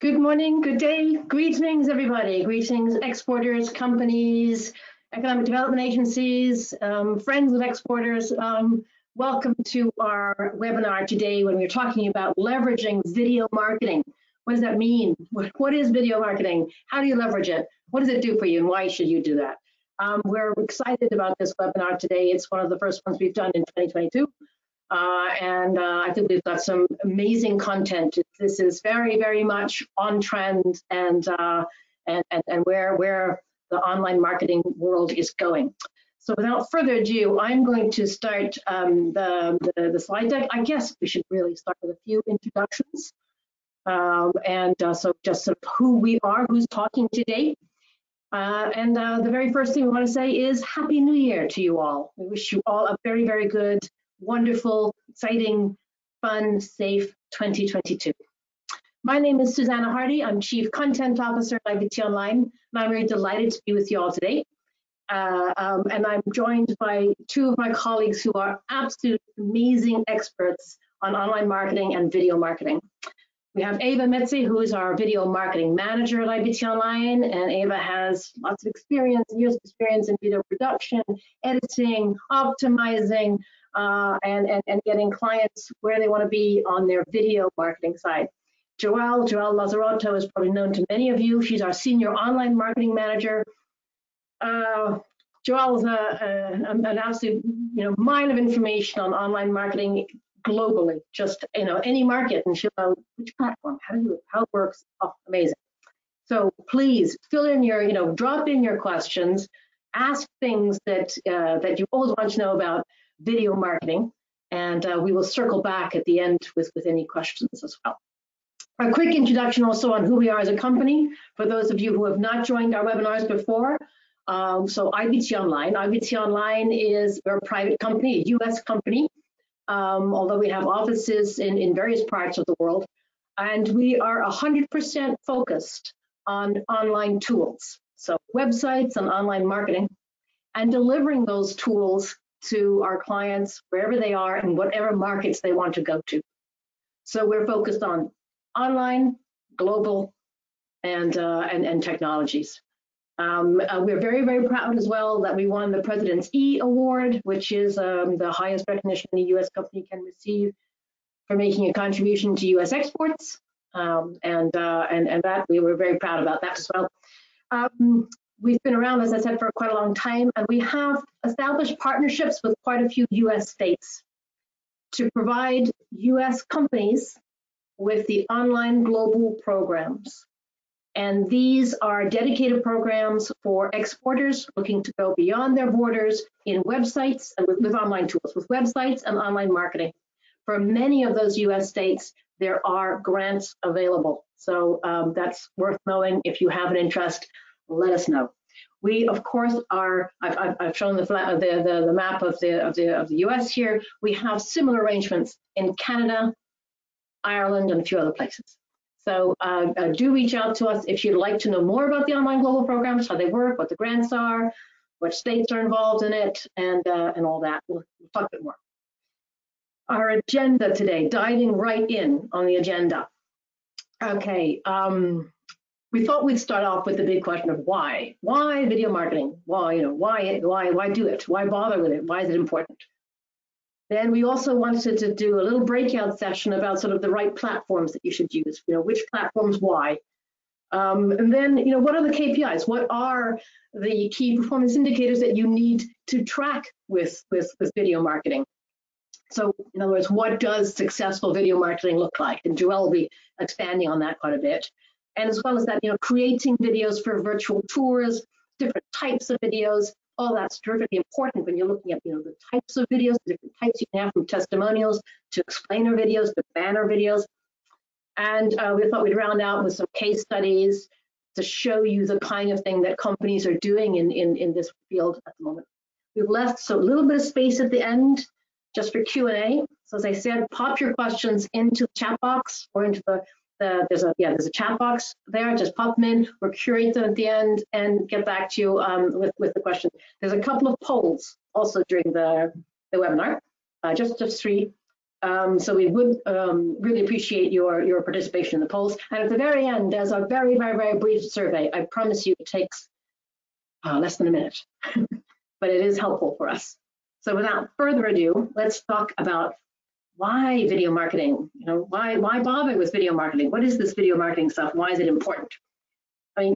Good morning, good day, greetings, everybody. Greetings, exporters, companies, economic development agencies, friends of exporters. Welcome to our webinar today when we're talking about leveraging video marketing. What does that mean? What is video marketing? How do you leverage it? What does it do for you and why should you do that? We're excited about this webinar today. It's one of the first ones we've done in 2022. I think we've got some amazing content. This is very, very much on trend and where the online marketing world is going. So without further ado, I'm going to start the slide deck. I guess we should really start with a few introductions. So just sort of who we are, who's talking today. The very first thing we want to say is Happy New Year to you all. We wish you all a very, very good, wonderful, exciting, fun, safe 2022. My name is Susanna Hardy. I'm Chief Content Officer at IBT Online, and I'm very delighted to be with you all today. And I'm joined by two of my colleagues who are absolute amazing experts on online marketing and video marketing. We have Ava Metzi, who is our video marketing manager at IBT Online, and Ava has lots of experience, years of experience in video production, editing, optimizing, and getting clients where they want to be on their video marketing side. Joelle Lazzarotto is probably known to many of you. She's our senior online marketing manager. Joelle is an absolute mine of information on online marketing globally, just any market, and she'll know which platform, how it works. Oh, amazing. So please fill in your drop in your questions, ask things that you always want to know about video marketing, and we will circle back at the end with any questions as well. A quick introduction also on who we are as a company for those of you who have not joined our webinars before. So IBT Online is a private company, a US company, although we have offices in various parts of the world, and we are 100% focused on online tools, so websites and online marketing, and delivering those tools to our clients wherever they are and whatever markets they want to go to. So we're focused on online, global, and technologies. We're very, very proud as well that we won the President's E Award, which is the highest recognition a U.S. company can receive for making a contribution to U.S. exports, and that we were very proud about that as well. We've been around, as I said, for quite a long time, and we have established partnerships with quite a few U.S. states to provide U.S. companies with the online global programs. And these are dedicated programs for exporters looking to go beyond their borders in websites and with online tools, with websites and online marketing. For many of those US states, there are grants available. So that's worth knowing. If you have an interest, let us know. We, of course, are, I've shown the map of the US here. We have similar arrangements in Canada, Ireland, and a few other places. So do reach out to us if you'd like to know more about the online global programs, how they work, what the grants are, what states are involved in it, and all that. We'll talk a bit more. Our agenda today, diving right in on the agenda. Okay, we thought we'd start off with the big question of why? Why video marketing? Why, why do it? Why bother with it? Why is it important? Then we also wanted to do a little breakout session about sort of the right platforms that you should use, which platforms, why. And then, what are the KPIs? What are the key performance indicators that you need to track with video marketing? So, in other words, what does successful video marketing look like? And Joelle will be expanding on that quite a bit. And as well as that, creating videos for virtual tours, different types of videos. All that's terrifically important when you're looking at the types of videos, the different types you can have, from testimonials to explainer videos to banner videos. And we thought we'd round out with some case studies to show you the kind of thing that companies are doing in this field at the moment. We've left a little bit of space at the end just for Q&A. So as I said, pop your questions into the chat box or into there's a chat box there. Just pop them in. We'll curate them at the end and get back to you with the question. There's a couple of polls also during the webinar, just 3. So we would really appreciate your participation in the polls. And at the very end, there's a very, very, very brief survey. I promise you it takes less than a minute, but it is helpful for us. So without further ado, let's talk about why video marketing. You know, why bother with video marketing? What is this video marketing stuff? Why is it important? I mean,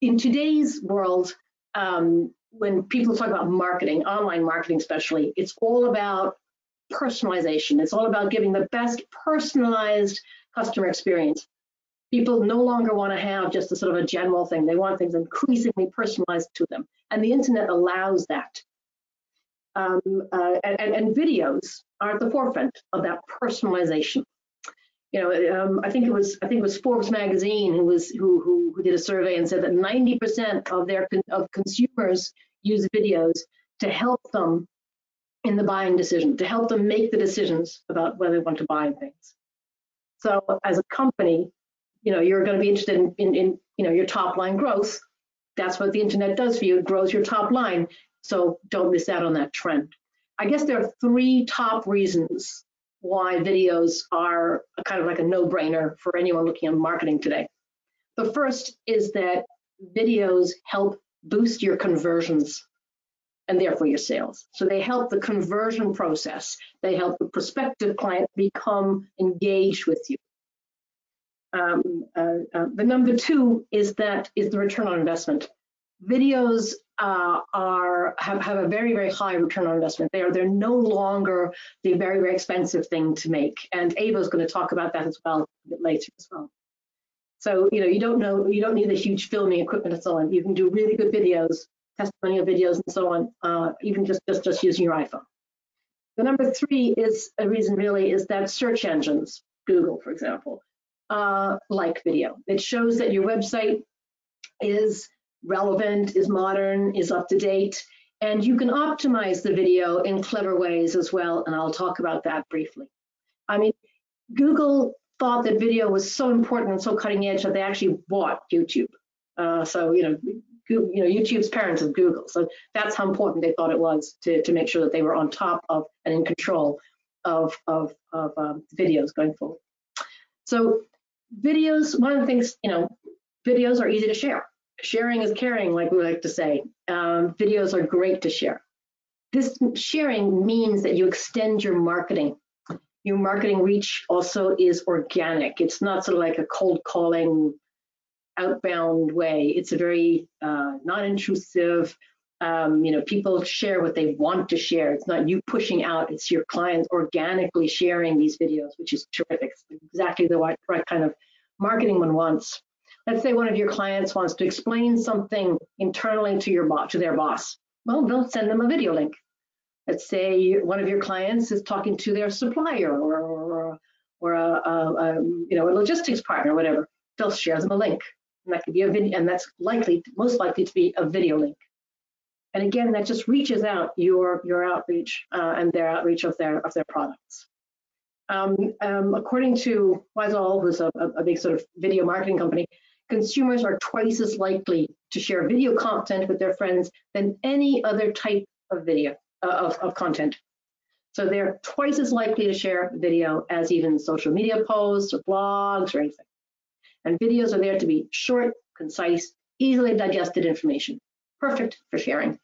in today's world, when people talk about marketing, online marketing especially, it's all about personalization. It's all about giving the best personalized customer experience. People no longer want to have just a sort of a general thing. They want things increasingly personalized to them. And the internet allows that. And videos are at the forefront of that personalization. You know, I think it was Forbes magazine who did a survey and said that 90% of consumers use videos to help them in the buying decision, to help them make the decisions about whether they want to buy things. So as a company, you know, you're going to be interested in you know, your top line growth. That's what the internet does for you. It grows your top line. So don't miss out on that trend. I guess there are 3 top reasons why videos are kind of like a no-brainer for anyone looking at marketing today. The first is that videos help boost your conversions and therefore your sales. So they help the conversion process. They help the prospective client become engaged with you. The number 2 is the return on investment. Videos have a very, very high return on investment. They're no longer the very, very expensive thing to make. And Ava is going to talk about that as well a bit later as well. So, you know, you don't need a huge filming equipment and so on. You can do really good videos, testimonial videos and so on, even just using your iPhone. The number 3 is a reason really is that search engines, Google, for example, like video. It shows that your website is relevant, is modern, is up to date, and you can optimize the video in clever ways as well, and I'll talk about that briefly. I mean, Google thought that video was so important and so cutting edge that they actually bought YouTube. So, you know, YouTube's parents of Google. So that's how important they thought it was to make sure that they were on top of and in control of videos going forward. So videos, one of the things, you know, videos are easy to share. Sharing is caring, like we like to say. Videos are great to share. This sharing means that you extend your marketing. Your marketing reach also is organic. It's not sort of like a cold calling, outbound way. It's a very non-intrusive, you know, people share what they want to share. It's not you pushing out, it's your clients organically sharing these videos, which is terrific. It's exactly the right kind of marketing one wants. Let's say one of your clients wants to explain something internally to their boss. Well, don't send them a video link. Let's say one of your clients is talking to their supplier or a you know, a logistics partner, or whatever. They'll share them a link, and that could be a video, and that's most likely to be a video link. And again, that just reaches out your outreach and their outreach of their products. According to Weisel, who's a big sort of video marketing company, consumers are twice as likely to share video content with their friends than any other type of video of content. So they're twice as likely to share video as even social media posts or blogs or anything. And videos are there to be short, concise, easily digested information. Perfect for sharing.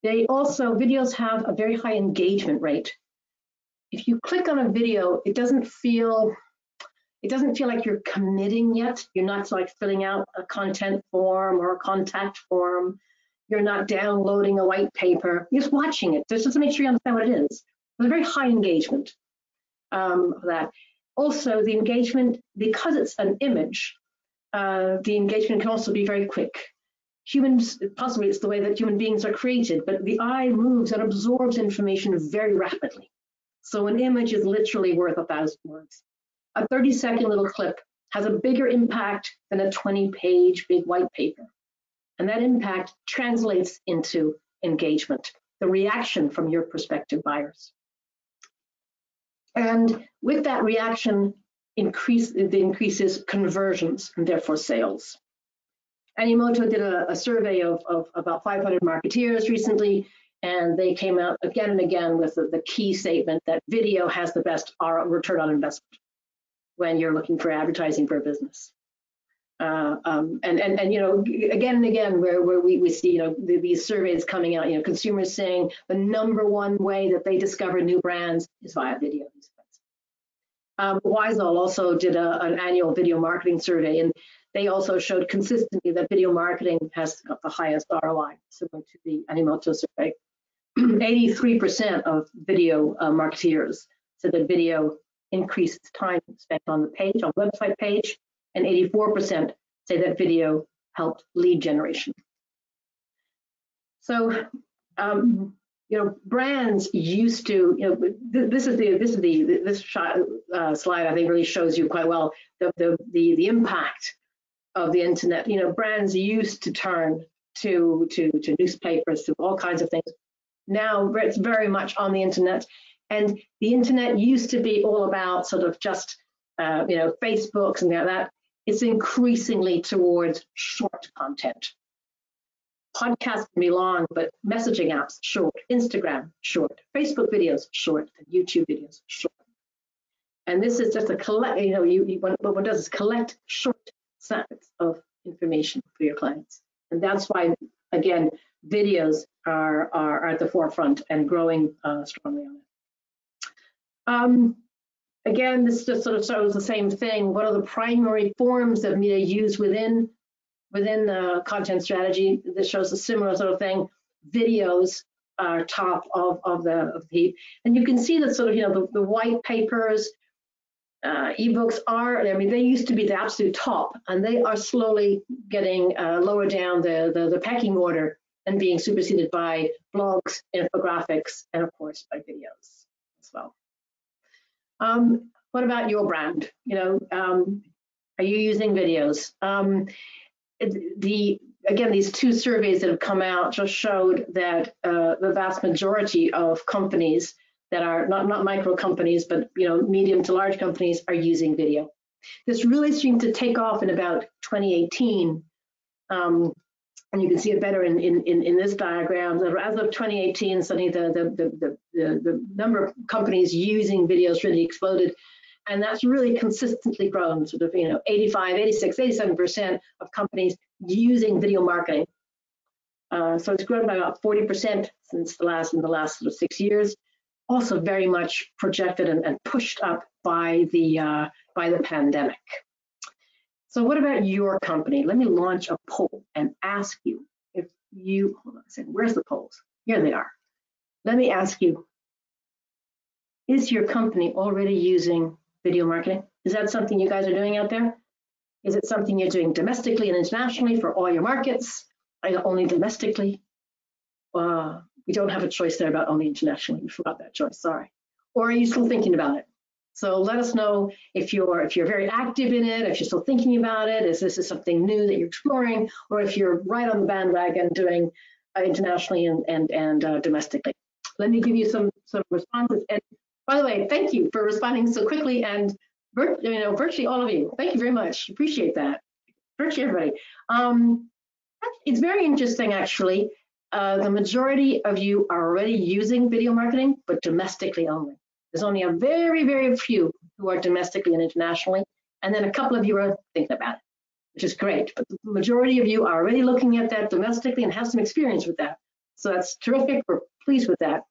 Videos have a very high engagement rate. If you click on a video, it doesn't feel like you're committing yet. You're not like filling out a content form or a contact form. You're not downloading a white paper. You're just watching it just to make sure you understand what it is. There's a very high engagement of that. Also, the engagement, because it's an image, the engagement can also be very quick. Humans, possibly it's the way that human beings are created, but the eye moves and absorbs information very rapidly. So an image is literally worth 1,000 words. A 30-second little clip has a bigger impact than a 20-page big white paper. And that impact translates into engagement, the reaction from your prospective buyers. And with that reaction, increases conversions and therefore sales. Animoto did a survey of about 500 marketeers recently, And they came out again and again with the key statement that video has the best return on investment when you're looking for advertising for a business. And you know, again and again, where we see, you know, these surveys coming out, you know, consumers saying the #1 way that they discover new brands is via video. Wisel also did an annual video marketing survey, and they also showed consistently that video marketing has got the highest ROI, similar to the Animoto survey. 83% of video marketeers said that video increases time spent on the page, on the website page, and 84% say that video helped lead generation. So, you know, brands used to, you know, this slide I think really shows you quite well the impact of the internet. You know, brands used to turn to newspapers, to all kinds of things. Now it's very much on the internet, and the internet used to be all about sort of just you know, Facebook, something like that. It's increasingly towards short content. Podcasts can be long, but messaging apps short, Instagram short, Facebook videos short, and YouTube videos short. And this is just a collect. You know, what one does is collect short snippets of information for your clients, and that's why, again, videos are at the forefront and growing strongly on it. Again, this just sort of shows the same thing. What are the primary forms of media used within content strategy? This shows a similar sort of thing. Videos are top of the heap, and you can see that sort of, you know, the white papers, ebooks are. I mean, they used to be the absolute top, and they are slowly getting lower down the pecking order and being superseded by blogs, infographics, and of course by videos as well. What about your brand? You know, are you using videos? Again, these two surveys that have come out just showed that the vast majority of companies that are not micro companies, but, you know, medium to large companies are using video. This really seemed to take off in about 2018. And you can see it better in this diagram. As of 2018, suddenly the number of companies using videos really exploded, and that's really consistently grown. Sort of, you know, 85, 86, 87% of companies using video marketing. So it's grown by about 40% since in the last sort of 6 years. Also very much projected and pushed up by the pandemic. So what about your company? Let me launch a poll and ask you if you, hold on a second, where's the polls? Here they are. Let me ask you, is your company already using video marketing? Is that something you guys are doing out there? Is it something you're doing domestically and internationally for all your markets? Only domestically? We don't have a choice there about only internationally. We forgot that choice, sorry. Or are you still thinking about it? So let us know if you're very active in it, if you're still thinking about it, if this is something new that you're exploring, or if you're right on the bandwagon doing internationally and domestically. Let me give you some responses. And by the way, thank you for responding so quickly, and virtually all of you. Thank you very much. Appreciate that. Virtually everybody. It's very interesting, actually. The majority of you are already using video marketing, but domestically only. There's only a very, very few who are domestically and internationally, and then a couple of you are thinking about it, which is great. But the majority of you are already looking at that domestically and have some experience with that. So that's terrific. We're pleased with that.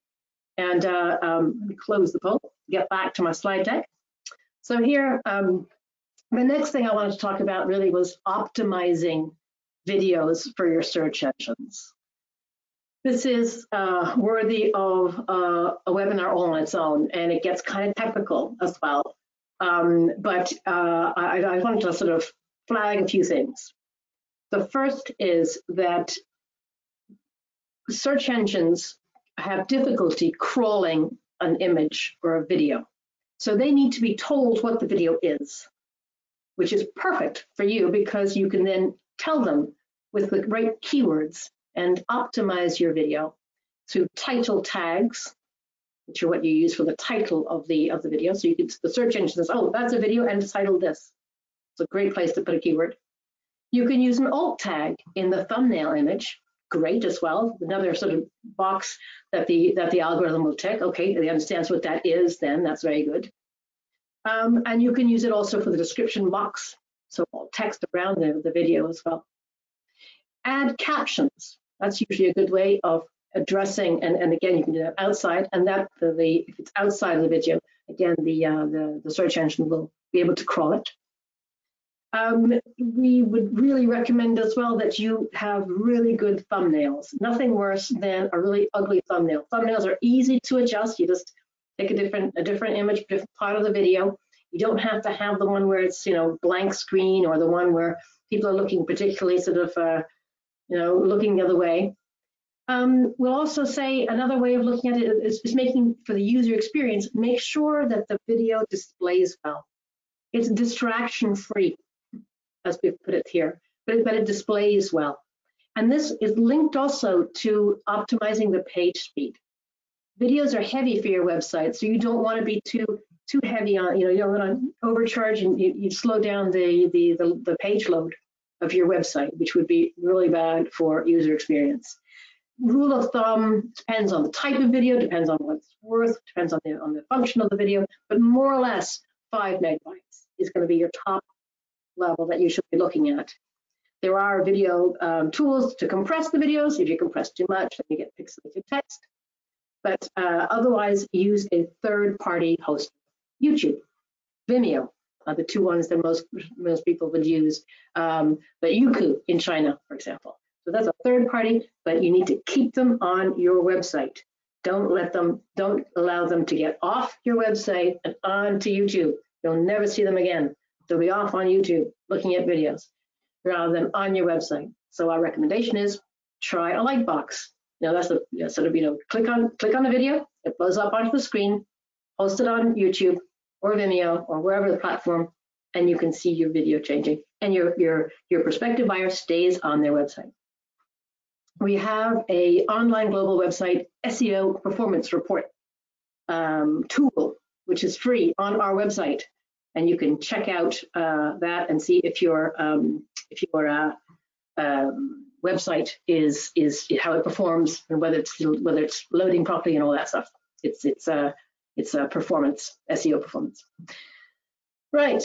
And let me close the poll, get back to my slide deck. So here, the next thing I wanted to talk about really was optimizing videos for your search engines. This is worthy of a webinar all on its own, and it gets kind of technical as well. But I wanted to sort of flag a few things. The first is that search engines have difficulty crawling an image or a video. So they need to be told what the video is, which is perfect for you because you can then tell them with the right keywords and optimize your video through title tags, which are what you use for the title of the video. So you can, the search engine says, oh, that's a video and title this. It's a great place to put a keyword. You can use an alt tag in the thumbnail image, great as well. Another sort of box that the algorithm will tick. Okay, it understands what that is. Then that's very good. And you can use it also for the description box, so text around the video as well. Add captions. That's usually a good way of addressing, and again, you can do that outside, and that if it's outside of the video, again, the search engine will be able to crawl it. We would really recommend as well that you have really good thumbnails. Nothing worse than a really ugly thumbnail. Thumbnails are easy to adjust. You just take a different image, different part of the video. You don't have to have the one where it's blank screen, or the one where people are looking particularly sort of looking the other way. We'll also say another way of looking at it is making, for the user experience, make sure that the video displays well. It's distraction free, as we put it here, but it displays well. And this is linked also to optimizing the page speed. Videos are heavy for your website, so you don't want to be too heavy on, you don't want to overcharge, and you slow down the page load of your website, which would be really bad for user experience. Rule of thumb depends on the type of video, depends on what it's worth, depends on the function of the video, but more or less 5 megabytes is going to be your top level that you should be looking at. There are video tools to compress the videos. If you compress too much, then you get pixelated text. But otherwise, use a third-party host. YouTube, Vimeo are the two ones that most people would use. But Youku in China, for example. So that's a third party, but you need to keep them on your website. Don't allow them to get off your website and onto YouTube. You'll never see them again. They'll be off on YouTube looking at videos rather than on your website. So our recommendation is try a light box. That's the sort of, click on the video, it blows up onto the screen, post it on YouTube or Vimeo or wherever the platform, and you can see your video changing, and your prospective buyer stays on their website. We have a online global website SEO performance report tool, which is free on our website, and you can check out that and see if your website is how it performs, and whether it's loading properly and all that stuff. It's a performance, SEO performance. Right.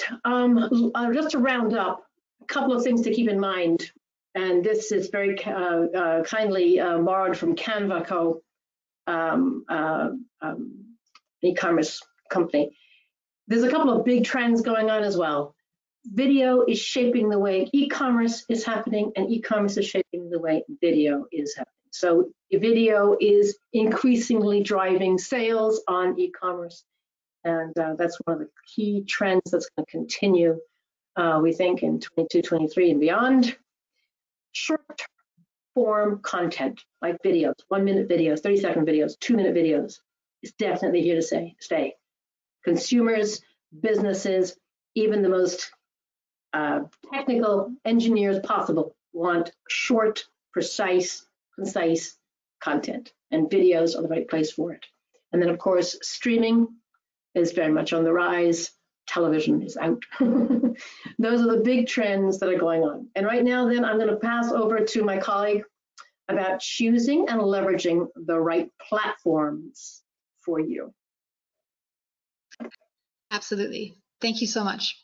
Just to round up, a couple of things to keep in mind. And this is very kindly borrowed from Canva Co, e-commerce company. There's a couple of big trends going on as well. Video is shaping the way e-commerce is happening, and e-commerce is shaping the way video is happening. So video is increasingly driving sales on e-commerce, and that's one of the key trends that's going to continue, we think, in 22, 23 and beyond. Short form content like videos, 1-minute videos, 30-second videos, 2-minute videos is definitely here to stay. Consumers, businesses, even the most technical engineers possible want short, precise, concise content, and videos are the right place for it. And then, of course, streaming is very much on the rise. Television is out. Those are the big trends that are going on. And right now, then, I'm going to pass over to my colleague about choosing and leveraging the right platforms for you. Absolutely. Thank you so much.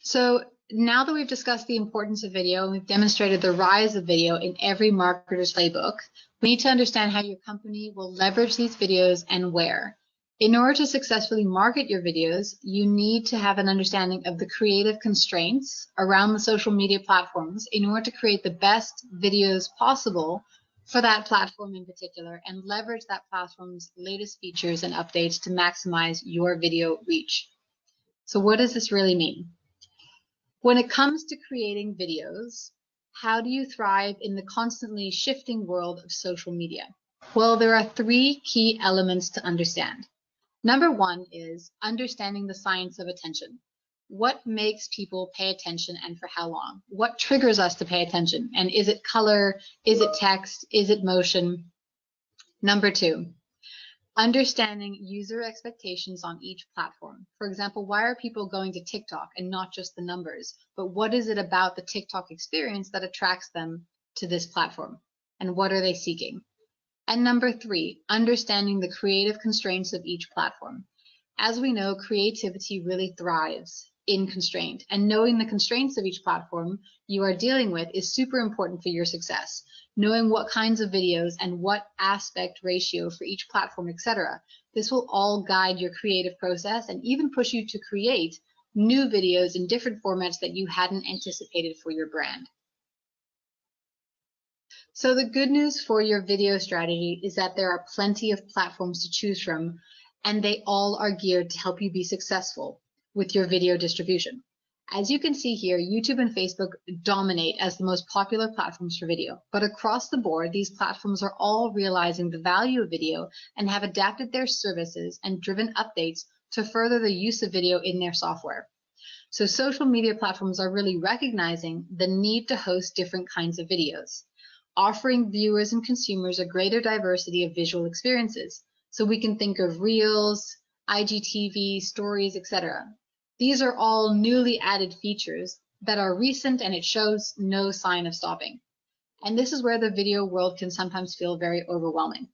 So now that we've discussed the importance of video and we've demonstrated the rise of video in every marketer's playbook, we need to understand how your company will leverage these videos and where. In order to successfully market your videos, you need to have an understanding of the creative constraints around the social media platforms in order to create the best videos possible for that platform in particular, and leverage that platform's latest features and updates to maximize your video reach. So what does this really mean? When it comes to creating videos, how do you thrive in the constantly shifting world of social media? Well, there are 3 key elements to understand. Number 1 is understanding the science of attention. What makes people pay attention and for how long? What triggers us to pay attention? And is it color? Is it text? Is it motion? Number 2, understanding user expectations on each platform. For example, why are people going to TikTok and not just the numbers? But what is it about the TikTok experience that attracts them to this platform? and what are they seeking? And number 3, understanding the creative constraints of each platform. As we know, creativity really thrives in constraint, and knowing the constraints of each platform you are dealing with is super important for your success. Knowing what kinds of videos and what aspect ratio for each platform, etc. This will all guide your creative process and even push you to create new videos in different formats that you hadn't anticipated for your brand. So the good news for your video strategy is that there are plenty of platforms to choose from, and they all are geared to help you be successful with your video distribution. As you can see here, YouTube and Facebook dominate as the most popular platforms for video, but across the board, these platforms are all realizing the value of video and have adapted their services and driven updates to further the use of video in their software. So social media platforms are really recognizing the need to host different kinds of videos, offering viewers and consumers a greater diversity of visual experiences. So we can think of Reels, IGTV, Stories, etc. These are all newly added features that are recent, and it shows no sign of stopping. And this is where the video world can sometimes feel very overwhelming.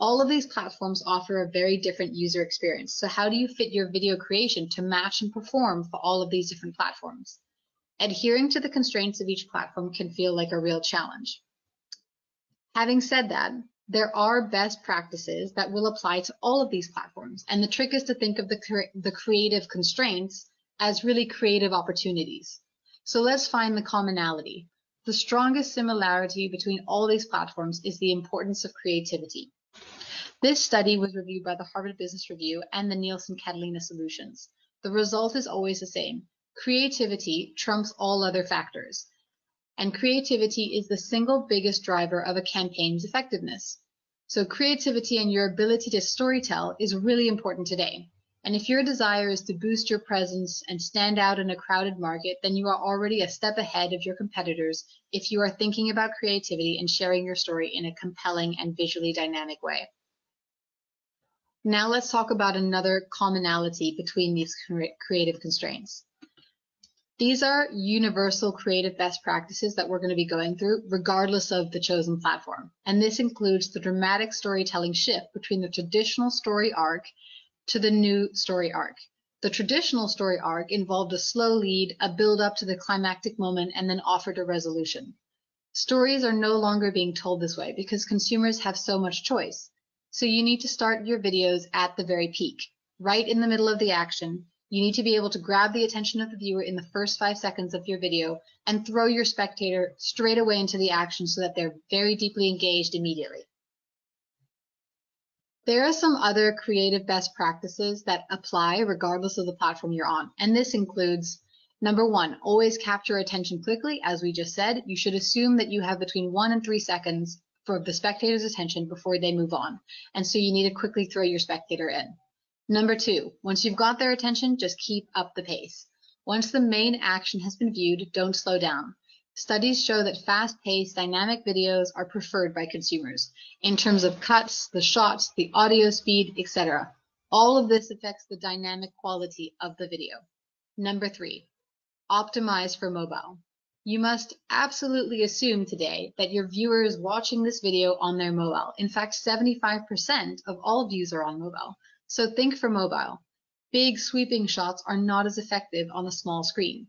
All of these platforms offer a very different user experience. So how do you fit your video creation to match and perform for all of these different platforms? Adhering to the constraints of each platform can feel like a real challenge. Having said that, there are best practices that will apply to all of these platforms, and the trick is to think of the creative constraints as really creative opportunities. So let's find the commonality. The strongest similarity between all these platforms is the importance of creativity. This study was reviewed by the Harvard Business Review and the Nielsen Catalina Solutions. The result is always the same. Creativity trumps all other factors. And creativity is the single biggest driver of a campaign's effectiveness. So creativity and your ability to storytell is really important today. And if your desire is to boost your presence and stand out in a crowded market, then you are already a step ahead of your competitors if you are thinking about creativity and sharing your story in a compelling and visually dynamic way. Now let's talk about another commonality between these creative constraints. These are universal creative best practices that we're going to be going through regardless of the chosen platform. And this includes the dramatic storytelling shift between the traditional story arc to the new story arc. The traditional story arc involved a slow lead, a build up to the climactic moment, and then offered a resolution. Stories are no longer being told this way because consumers have so much choice. So you need to start your videos at the very peak, right in the middle of the action. You need to be able to grab the attention of the viewer in the first 5 seconds of your video and throw your spectator straight away into the action so that they're very deeply engaged immediately. There are some other creative best practices that apply regardless of the platform you're on. And this includes, number 1, always capture attention quickly. As we just said, you should assume that you have between 1 and 3 seconds for the spectator's attention before they move on. And so you need to quickly throw your spectator in. Number 2, once you've got their attention, just keep up the pace. Once the main action has been viewed, don't slow down. Studies show that fast-paced, dynamic videos are preferred by consumers in terms of cuts, the shots, the audio speed, etc. All of this affects the dynamic quality of the video. Number 3, optimize for mobile. You must absolutely assume today that your viewer is watching this video on their mobile. In fact, 75% of all views are on mobile. So think for mobile. Big sweeping shots are not as effective on a small screen,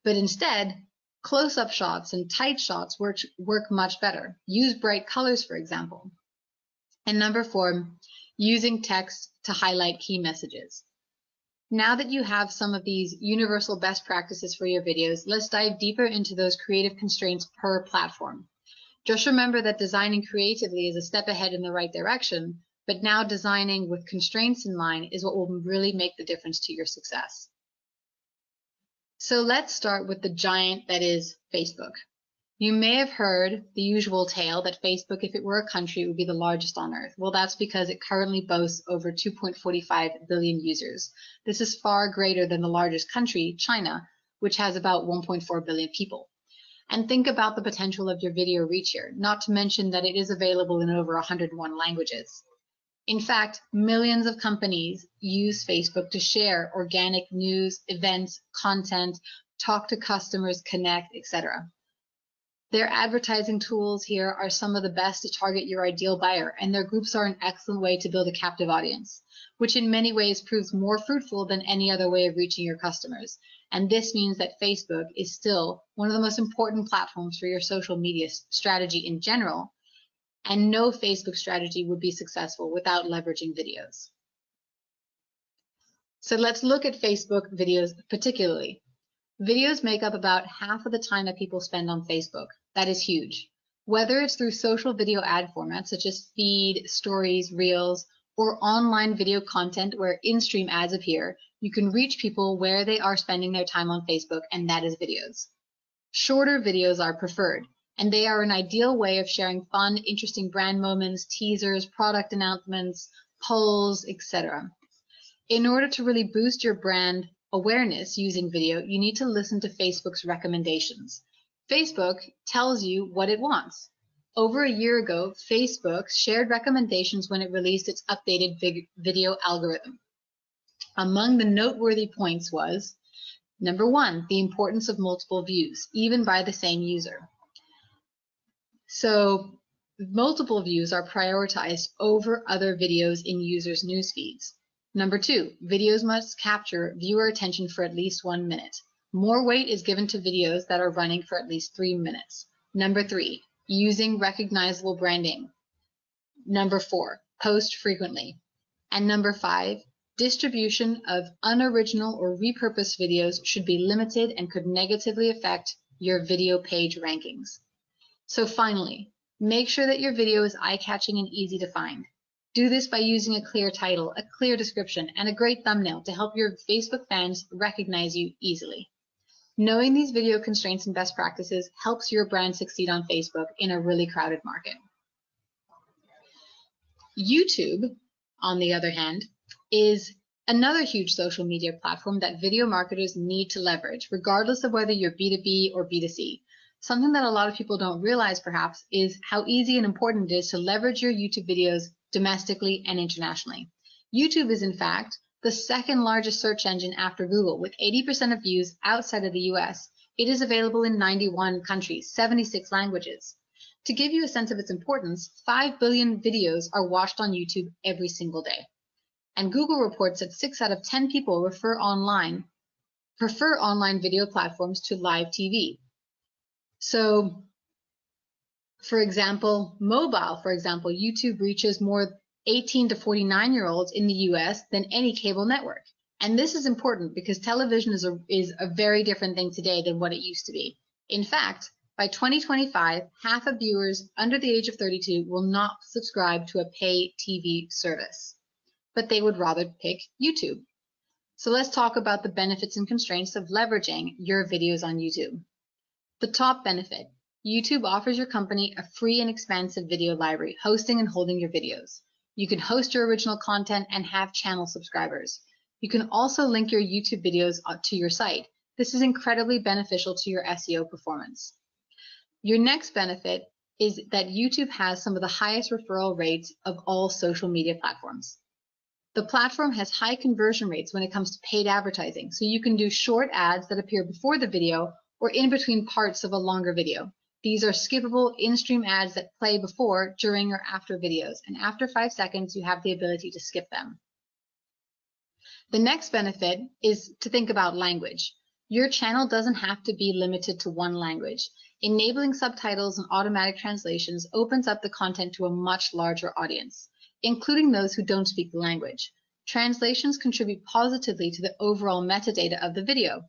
but instead, close-up shots and tight shots work much better. Use bright colors, for example. And number 4, using text to highlight key messages. Now that you have some of these universal best practices for your videos, let's dive deeper into those creative constraints per platform. Just remember that designing creatively is a step ahead in the right direction, but now designing with constraints in mind is what will really make the difference to your success. So let's start with the giant that is Facebook. You may have heard the usual tale that Facebook, if it were a country, would be the largest on earth. Well, that's because it currently boasts over 2.45 billion users. This is far greater than the largest country, China, which has about 1.4 billion people. And think about the potential of your video reach here, not to mention that it is available in over 101 languages. In fact, millions of companies use Facebook to share organic news, events, content, talk to customers, connect, etc. Their advertising tools here are some of the best to target your ideal buyer, and their groups are an excellent way to build a captive audience, which in many ways proves more fruitful than any other way of reaching your customers. And this means that Facebook is still one of the most important platforms for your social media strategy in general, and no Facebook strategy would be successful without leveraging videos. So let's look at Facebook videos particularly. Videos make up about half of the time that people spend on Facebook. That is huge. Whether it's through social video ad formats such as feed, stories, reels, or online video content where in-stream ads appear, you can reach people where they are spending their time on Facebook, and that is videos. Shorter videos are preferred, and they are an ideal way of sharing fun, interesting brand moments, teasers, product announcements, polls, etc. In order to really boost your brand awareness using video, you need to listen to Facebook's recommendations. Facebook tells you what it wants. Over a year ago, Facebook shared recommendations when it released its updated video algorithm. Among the noteworthy points was, number 1, the importance of multiple views, even by the same user. So multiple views are prioritized over other videos in users' news feeds. Number 2, videos must capture viewer attention for at least 1 minute. More weight is given to videos that are running for at least 3 minutes. Number 3, using recognizable branding. Number 4, post frequently. And number 5, distribution of unoriginal or repurposed videos should be limited and could negatively affect your video page rankings. So finally, make sure that your video is eye-catching and easy to find. Do this by using a clear title, a clear description, and a great thumbnail to help your Facebook fans recognize you easily. Knowing these video constraints and best practices helps your brand succeed on Facebook in a really crowded market. YouTube, on the other hand, is another huge social media platform that video marketers need to leverage, regardless of whether you're B2B or B2C. Something that a lot of people don't realize, perhaps, is how easy and important it is to leverage your YouTube videos domestically and internationally. YouTube is, in fact, the second largest search engine after Google, with 80% of views outside of the US. It is available in 91 countries, 76 languages. To give you a sense of its importance, 5 billion videos are watched on YouTube every single day. And Google reports that 6 out of 10 people prefer online video platforms to live TV. So, for example, YouTube reaches more 18 to 49-year-olds in the US than any cable network. And this is important because television is a very different thing today than what it used to be. In fact, by 2025, half of viewers under the age of 32 will not subscribe to a pay TV service, but they would rather pick YouTube. So let's talk about the benefits and constraints of leveraging your videos on YouTube. The top benefit: YouTube offers your company a free and expansive video library, hosting and holding your videos. You can host your original content and have channel subscribers. You can also link your YouTube videos to your site. This is incredibly beneficial to your SEO performance. Your next benefit is that YouTube has some of the highest referral rates of all social media platforms. The platform has high conversion rates when it comes to paid advertising, so you can do short ads that appear before the video or in between parts of a longer video. These are skippable in-stream ads that play before, during, or after videos, and after 5 seconds, you have the ability to skip them. The next benefit is to think about language. Your channel doesn't have to be limited to one language. Enabling subtitles and automatic translations opens up the content to a much larger audience, including those who don't speak the language. Translations contribute positively to the overall metadata of the video.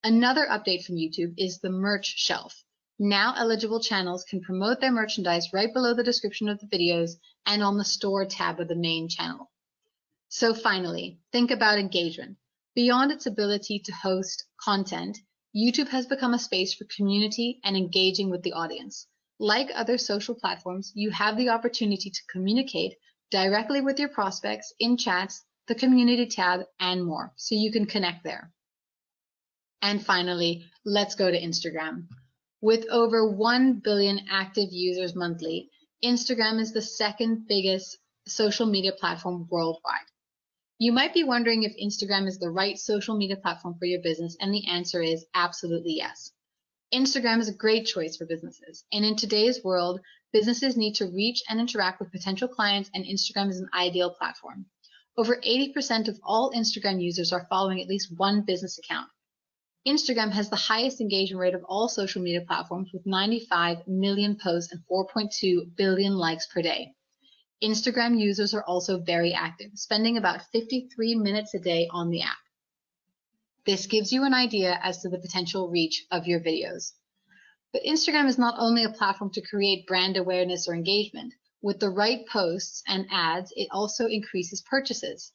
Another update from YouTube is the merch shelf. Now eligible channels can promote their merchandise right below the description of the videos and on the store tab of the main channel. So finally, think about engagement. Beyond its ability to host content, YouTube has become a space for community and engaging with the audience. Like other social platforms, you have the opportunity to communicate directly with your prospects in chats, the community tab, and more, so you can connect there. And finally, let's go to Instagram. With over 1 billion active users monthly, Instagram is the second biggest social media platform worldwide. You might be wondering if Instagram is the right social media platform for your business, and the answer is absolutely yes. Instagram is a great choice for businesses, and in today's world, businesses need to reach and interact with potential clients, and Instagram is an ideal platform. Over 80% of all Instagram users are following at least one business account. Instagram has the highest engagement rate of all social media platforms with 95 million posts and 4.2 billion likes per day. Instagram users are also very active, spending about 53 minutes a day on the app. This gives you an idea as to the potential reach of your videos. But Instagram is not only a platform to create brand awareness or engagement. With the right posts and ads, it also increases purchases.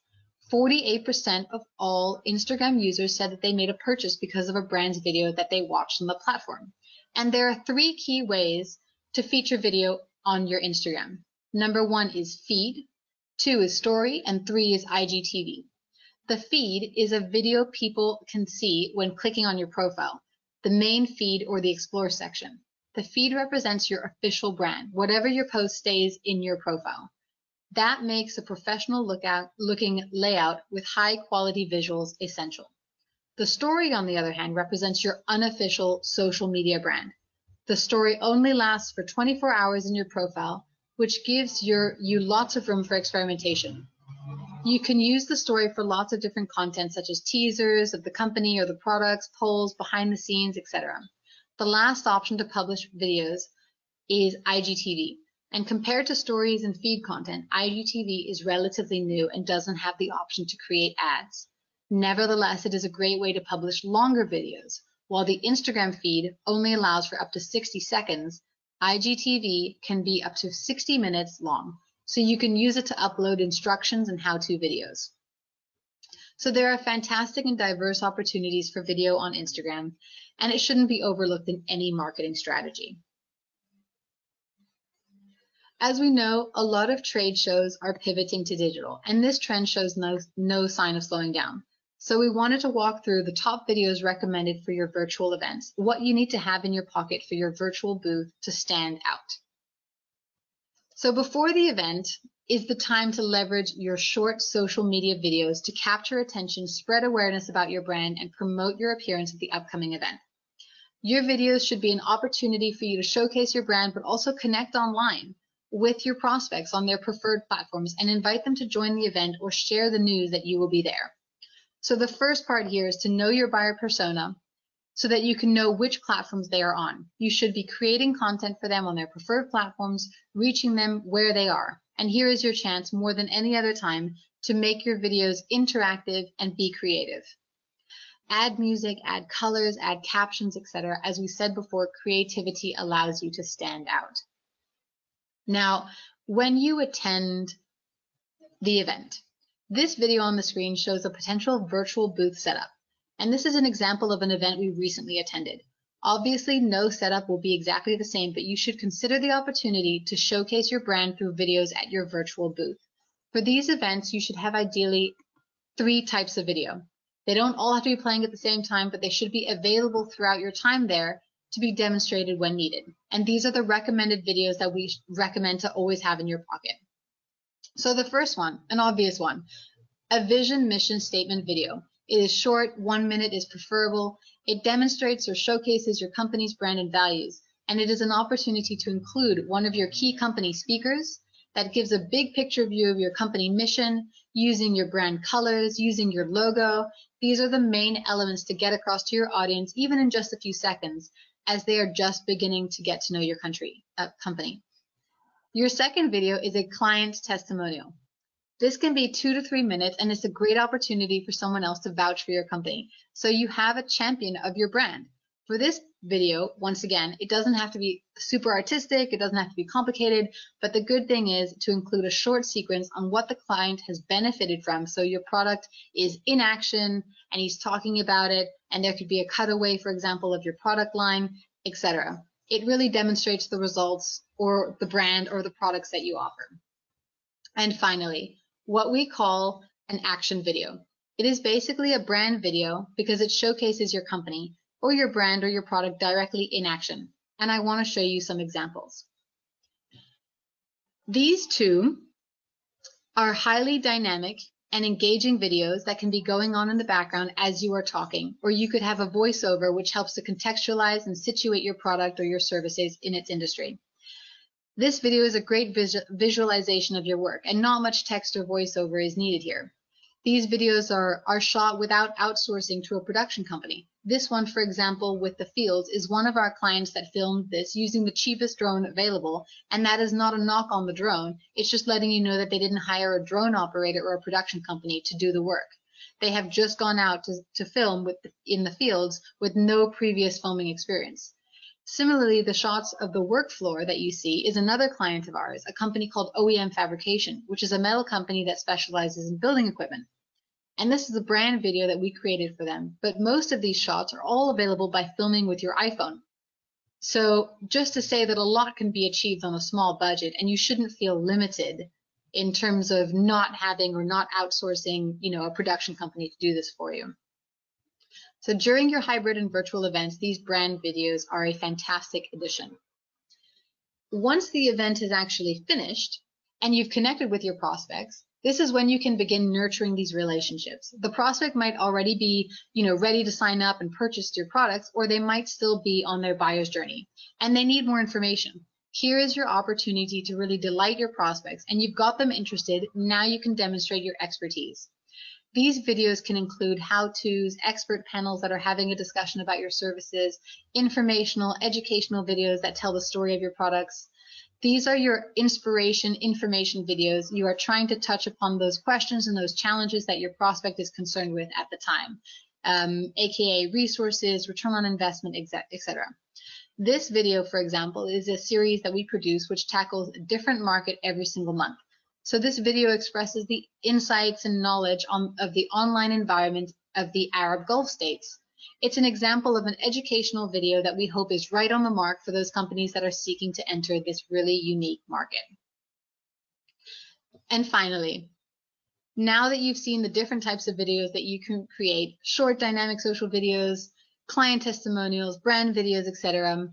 48% of all Instagram users said that they made a purchase because of a brand's video that they watched on the platform. And there are 3 key ways to feature video on your Instagram. Number 1 is feed, 2 is story, and 3 is IGTV. The feed is a video people can see when clicking on your profile, the main feed or the explore section. The feed represents your official brand. Whatever your post stays in your profile. That makes a professional looking layout with high quality visuals essential. The story, on the other hand, represents your unofficial social media brand. The story only lasts for 24 hours in your profile, which gives you lots of room for experimentation. You can use the story for lots of different content, such as teasers of the company or the products, polls, behind the scenes, etc. The last option to publish videos is IGTV. And compared to stories and feed content, IGTV is relatively new and doesn't have the option to create ads. Nevertheless, it is a great way to publish longer videos. While the Instagram feed only allows for up to 60 seconds, IGTV can be up to 60 minutes long, so you can use it to upload instructions and how-to videos. So there are fantastic and diverse opportunities for video on Instagram, and it shouldn't be overlooked in any marketing strategy. As we know, a lot of trade shows are pivoting to digital, and this trend shows no sign of slowing down. So we wanted to walk through the top videos recommended for your virtual events, what you need to have in your pocket for your virtual booth to stand out. So before the event is the time to leverage your short social media videos to capture attention, spread awareness about your brand, and promote your appearance at the upcoming event. Your videos should be an opportunity for you to showcase your brand, but also connect online with your prospects on their preferred platforms and invite them to join the event or share the news that you will be there. So the first part here is to know your buyer persona so that you can know which platforms they are on. You should be creating content for them on their preferred platforms, reaching them where they are. And here is your chance more than any other time to make your videos interactive and be creative. Add music, add colors, add captions, etc. As we said before, creativity allows you to stand out. Now, when you attend the event, this video on the screen shows a potential virtual booth setup. And this is an example of an event we recently attended. Obviously, no setup will be exactly the same, but you should consider the opportunity to showcase your brand through videos at your virtual booth. For these events, you should have ideally 3 types of video. They don't all have to be playing at the same time, but they should be available throughout your time there to be demonstrated when needed. And these are the recommended videos that we recommend to always have in your pocket. So the first one, an obvious one, a vision mission statement video. It is short, 1 minute is preferable. It demonstrates or showcases your company's brand and values, and it is an opportunity to include one of your key company speakers that gives a big picture view of your company mission, using your brand colors, using your logo. These are the main elements to get across to your audience, even in just a few seconds, as they are just beginning to get to know your company. Your second video is a client testimonial. This can be 2 to 3 minutes, and it's a great opportunity for someone else to vouch for your company. So you have a champion of your brand. For this video, once again, it doesn't have to be super artistic, it doesn't have to be complicated, but the good thing is to include a short sequence on what the client has benefited from. So your product is in action and he's talking about it, and there could be a cutaway, for example, of your product line, etc. It really demonstrates the results or the brand or the products that you offer. And finally, what we call an action video. It is basically a brand video because it showcases your company or your brand or your product directly in action. And I want to show you some examples. These two are highly dynamic and engaging videos that can be going on in the background as you are talking, or you could have a voiceover which helps to contextualize and situate your product or your services in its industry. This video is a great visualization of your work, and not much text or voiceover is needed here. These videos are shot without outsourcing to a production company. This one, for example, with the fields, is one of our clients that filmed this using the cheapest drone available, and that is not a knock on the drone. It's just letting you know that they didn't hire a drone operator or a production company to do the work. They have just gone out to film in the fields with no previous filming experience. Similarly, the shots of the work floor that you see is another client of ours, a company called OEM Fabrication, which is a metal company that specializes in building equipment. And this is a brand video that we created for them, but most of these shots are all available by filming with your iPhone. So just to say that a lot can be achieved on a small budget, and you shouldn't feel limited in terms of not having or not outsourcing, a production company to do this for you. So during your hybrid and virtual events, these brand videos are a fantastic addition. Once the event is actually finished and you've connected with your prospects, this is when you can begin nurturing these relationships. The prospect might already be, ready to sign up and purchase your products, or they might still be on their buyer's journey and they need more information. Here is your opportunity to really delight your prospects, and you've got them interested. Now you can demonstrate your expertise. These videos can include how-tos, expert panels that are having a discussion about your services, informational, educational videos that tell the story of your products. These are your inspiration, information videos. You are trying to touch upon those questions and those challenges that your prospect is concerned with at the time, aka resources, return on investment, etc. This video, for example, is a series that we produce which tackles a different market every single month. So this video expresses the insights and knowledge of the online environment of the Arab Gulf states. It's an example of an educational video that we hope is right on the mark for those companies that are seeking to enter this really unique market. And finally, now that you've seen the different types of videos that you can create, short dynamic social videos, client testimonials, brand videos, etc.,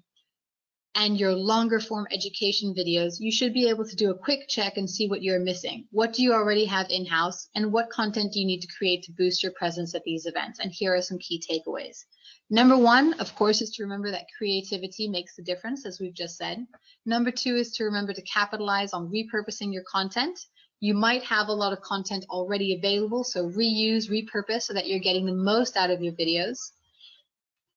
and your longer form education videos, you should be able to do a quick check and see what you're missing. What do you already have in-house, and what content do you need to create to boost your presence at these events? And here are some key takeaways. Number one, of course, is to remember that creativity makes the difference, as we've just said. Number two is to remember to capitalize on repurposing your content. You might have a lot of content already available, so reuse, repurpose so that you're getting the most out of your videos.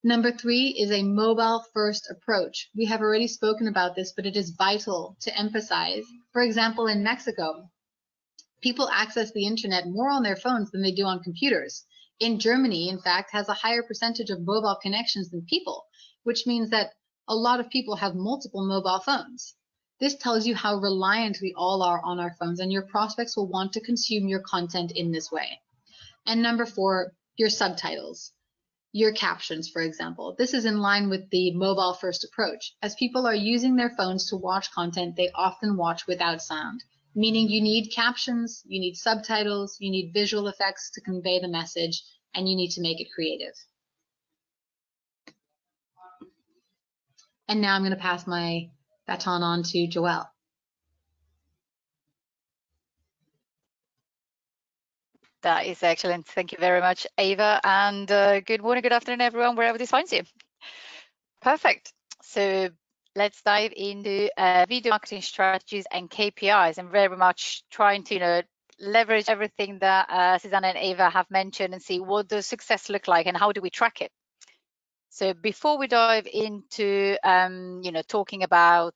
Number three is a mobile-first approach. We have already spoken about this, but it is vital to emphasize. For example, in Mexico, people access the internet more on their phones than they do on computers. In Germany, in fact, has a higher percentage of mobile connections than people, which means that a lot of people have multiple mobile phones. This tells you how reliant we all are on our phones, and your prospects will want to consume your content in this way. And number four, your subtitles. Your captions, for example. This is in line with the mobile-first approach. As people are using their phones to watch content, they often watch without sound, meaning you need captions, you need subtitles, you need visual effects to convey the message, and you need to make it creative. And now I'm going to pass my baton on to Joelle. That is excellent. Thank you very much, Ava. And good morning, good afternoon, everyone, wherever this finds you. Perfect. So let's dive into video marketing strategies and KPIs, and very much trying to, leverage everything that Susanna and Ava have mentioned and see what does success look like and how do we track it. So before we dive into, talking about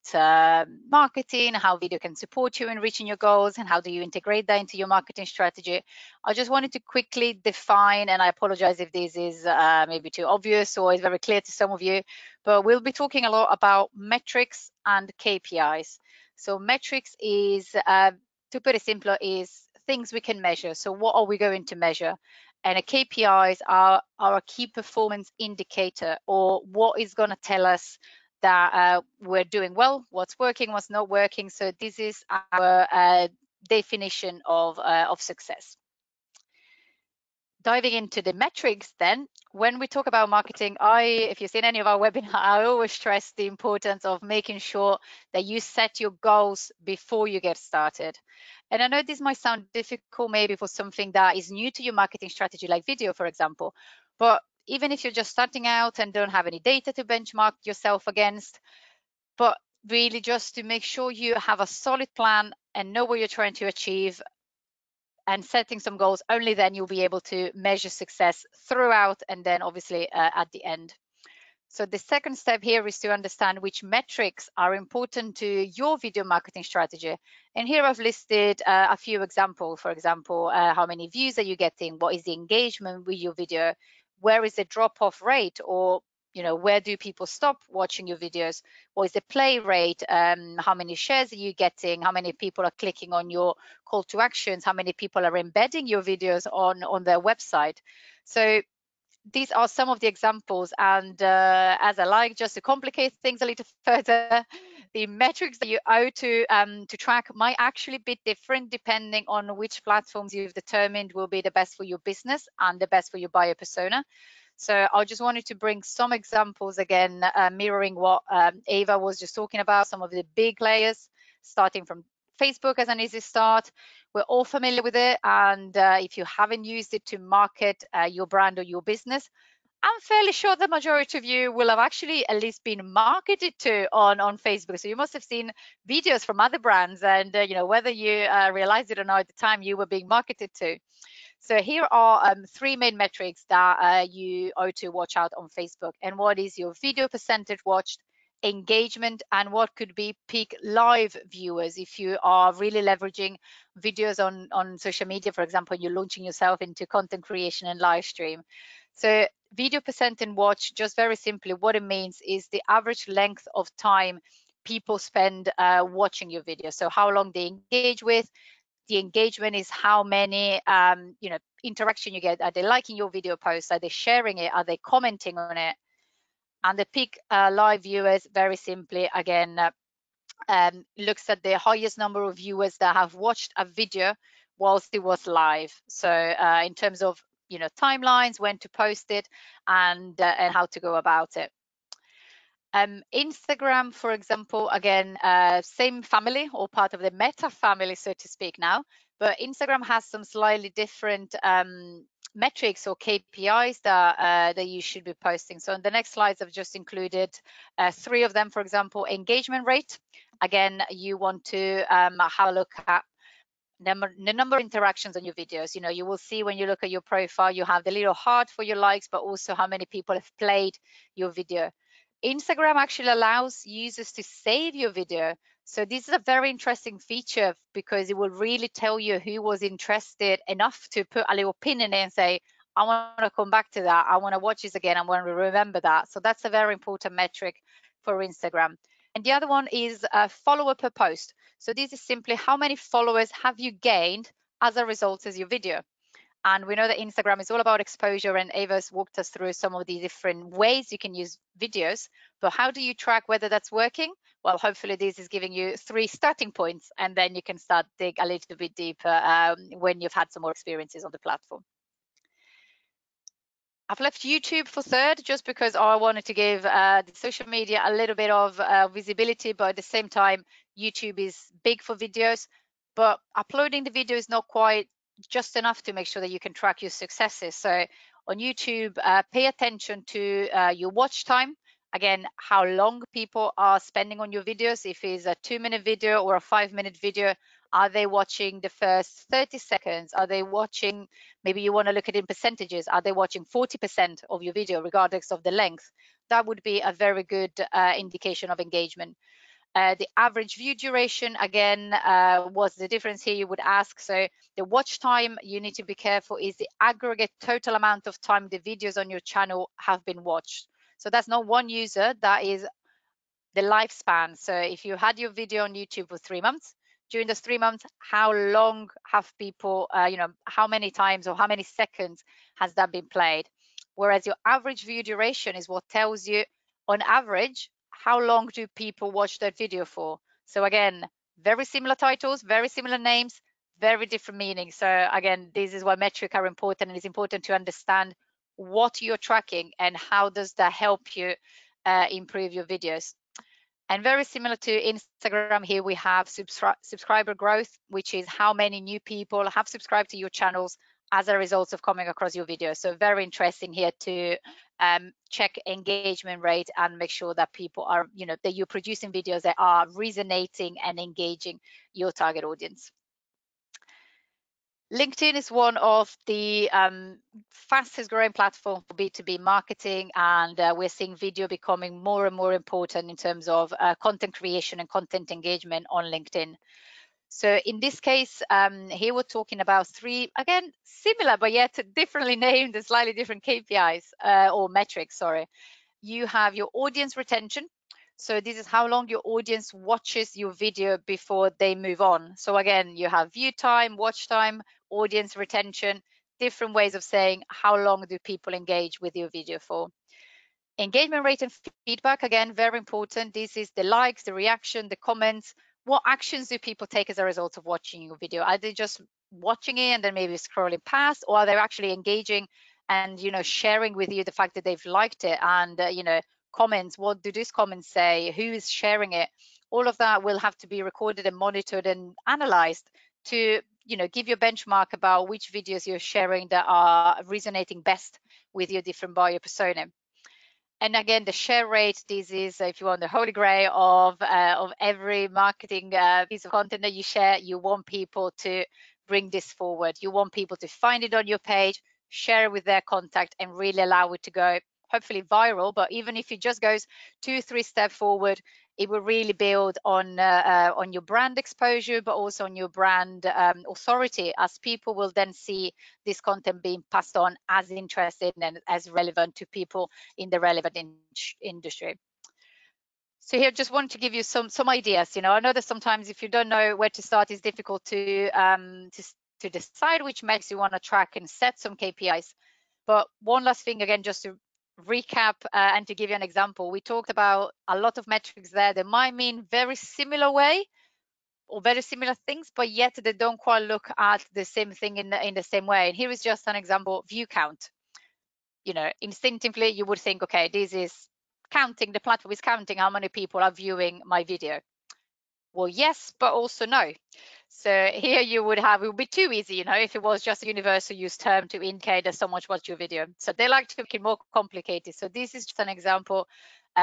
marketing, how video can support you in reaching your goals, and how do you integrate that into your marketing strategy, I just wanted to quickly define, and I apologize if this is maybe too obvious or is very clear to some of you, but we'll be talking a lot about metrics and KPIs. So metrics is, to put it simpler, is things we can measure. So what are we going to measure? And a KPIs are a key performance indicator, or what is going to tell us that we're doing well, what's working, what's not working. So this is our definition of success. diving into the metrics then, when we talk about marketing, if you've seen any of our webinars, I always stress the importance of making sure that you set your goals before you get started. And I know this might sound difficult maybe for something that is new to your marketing strategy, like video, for example, but even if you're just starting out and don't have any data to benchmark yourself against, but really just to make sure you have a solid plan and know what you're trying to achieve, and setting some goals, only then you'll be able to measure success throughout and then obviously at the end. So the second step here is to understand which metrics are important to your video marketing strategy. And here I've listed a few examples. For example, how many views are you getting? What is the engagement with your video? Where is the drop-off rate? Or where do people stop watching your videos? What is the play rate? How many shares are you getting? How many people are clicking on your call to actions? How many people are embedding your videos on their website? So these are some of the examples, and as I like just to complicate things a little further, the metrics that you owe to track might actually be different depending on which platforms you've determined will be the best for your business and the best for your buyer persona. So I just wanted to bring some examples again, mirroring what Ava was just talking about, some of the big players, starting from Facebook as an easy start. We're all familiar with it, and if you haven't used it to market your brand or your business, I'm fairly sure the majority of you will have actually at least been marketed to on Facebook. So you must have seen videos from other brands, and whether you realized it or not at the time, you were being marketed to. So here are three main metrics that you owe to watch out on Facebook. And what is your video percentage watched, engagement, and what could be peak live viewers if you are really leveraging videos on social media, for example, you're launching yourself into content creation and live stream. So video percent and watch, just very simply, what it means is the average length of time people spend watching your video. So how long they engage with. The engagement is how many interaction you get. Are they liking your video posts? Are they sharing it? Are they commenting on it? And the peak live viewers, very simply, again, looks at the highest number of viewers that have watched a video whilst it was live. So in terms of timelines, when to post it, and how to go about it. Instagram, for example, again, same family or part of the Meta family, so to speak now, but Instagram has some slightly different metrics or KPIs that you should be posting. So on the next slides, I've just included three of them. For example, engagement rate. Again, you want to have a look at the number of interactions on your videos. You will see when you look at your profile, you have the little heart for your likes, but also how many people have played your video. Instagram actually allows users to save your video. So this is a very interesting feature because it will really tell you who was interested enough to put a little pin in it and say, I want to come back to that. I want to watch this again. I want to remember that. So that's a very important metric for Instagram. And the other one is a follower per post. So this is simply how many followers have you gained as a result of your video. And we know that Instagram is all about exposure, and Ava's walked us through some of the different ways you can use videos. But how do you track whether that's working? Well, hopefully this is giving you 3 starting points, and then you can start dig a little bit deeper when you've had some more experiences on the platform. I've left YouTube for third just because I wanted to give the social media a little bit of visibility, but at the same time, YouTube is big for videos, but uploading the video is not quite just enough to make sure that you can track your successes. So on YouTube, pay attention to your watch time. Again, how long people are spending on your videos. If it's a 2-minute video or a 5-minute video, are they watching the first 30 seconds? Are they watching, maybe you want to look at it in percentages, are they watching 40% of your video regardless of the length? That would be a very good indication of engagement. The average view duration, again, what's the difference here, you would ask. So the watch time, you need to be careful, is the aggregate total amount of time the videos on your channel have been watched. So that's not one user, that is the lifespan. So if you had your video on YouTube for 3 months, during those 3 months, how long have people, how many times or how many seconds has that been played? Whereas your average view duration is what tells you, on average, how long do people watch that video for? So again, very similar titles, very similar names, very different meanings. So again, this is why metrics are important, and it's important to understand what you're tracking and how does that help you improve your videos. And very similar to Instagram, here we have subscriber growth, which is how many new people have subscribed to your channels as a result of coming across your video. So very interesting here to check engagement rate and make sure that people are, that you're producing videos that are resonating and engaging your target audience. LinkedIn is one of the fastest growing platforms for B2B marketing, and we're seeing video becoming more and more important in terms of content creation and content engagement on LinkedIn. So in this case, here we're talking about three, again, similar, but yet differently named and slightly different KPIs or metrics, sorry. You have your audience retention. So this is how long your audience watches your video before they move on. So again, you have view time, watch time, audience retention, different ways of saying how long do people engage with your video for. Engagement rate and feedback, again, very important. This is the likes, the reaction, the comments. What actions do people take as a result of watching your video? Are they just watching it and then maybe scrolling past, or are they actually engaging and sharing with you the fact that they've liked it? And comments, what do these comments say? Who is sharing it? All of that will have to be recorded and monitored and analyzed to give you a benchmark about which videos you're sharing that are resonating best with your different buyer persona. And again, the share rate, this is, if you want, the holy grail of every marketing piece of content that you share. You want people to bring this forward. You want people to find it on your page, share it with their contact, and really allow it to go, hopefully viral. But even if it just goes 2-3 steps forward, it will really build on your brand exposure, but also on your brand authority, as people will then see this content being passed on as interesting and as relevant to people in the relevant industry. So here, just wanted to give you some ideas. I know that sometimes if you don't know where to start, it's difficult to decide which metrics you want to track and set some KPIs. But one last thing, again, just to recap and to give you an example, we talked about a lot of metrics there that might mean very similar way or very similar things, but yet they don't quite look at the same thing in the same way. And here is just an example: view count. Instinctively you would think, okay, this is counting, the platform is counting how many people are viewing my video. Well, yes, but also no. So here you would have, it would be too easy, if it was just a universal use term to indicate that someone watched your video. So they like to make it more complicated. So this is just an example.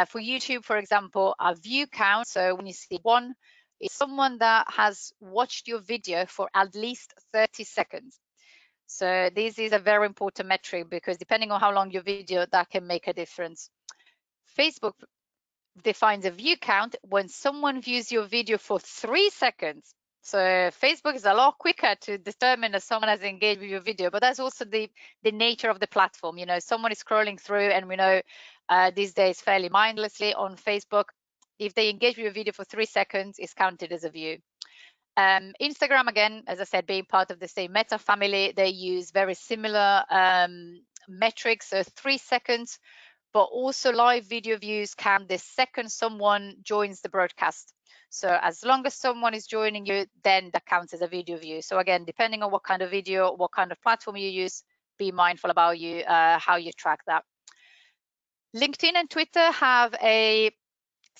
For YouTube, for example, a view count. So when you see one, is someone that has watched your video for at least 30 seconds. So this is a very important metric, because depending on how long your video, that can make a difference. Facebook defines a view count when someone views your video for 3 seconds. So Facebook is a lot quicker to determine that someone has engaged with your video, but that's also the nature of the platform. Someone is scrolling through, and we know these days fairly mindlessly on Facebook. If they engage with your video for 3 seconds, it's counted as a view. Instagram, again, as I said, being part of the same Meta family, they use very similar metrics, so 3 seconds, but also live video views count the second someone joins the broadcast. So as long as someone is joining you, then that counts as a video view. So again, depending on what kind of video, what kind of platform you use, be mindful about how you track that. LinkedIn and Twitter have a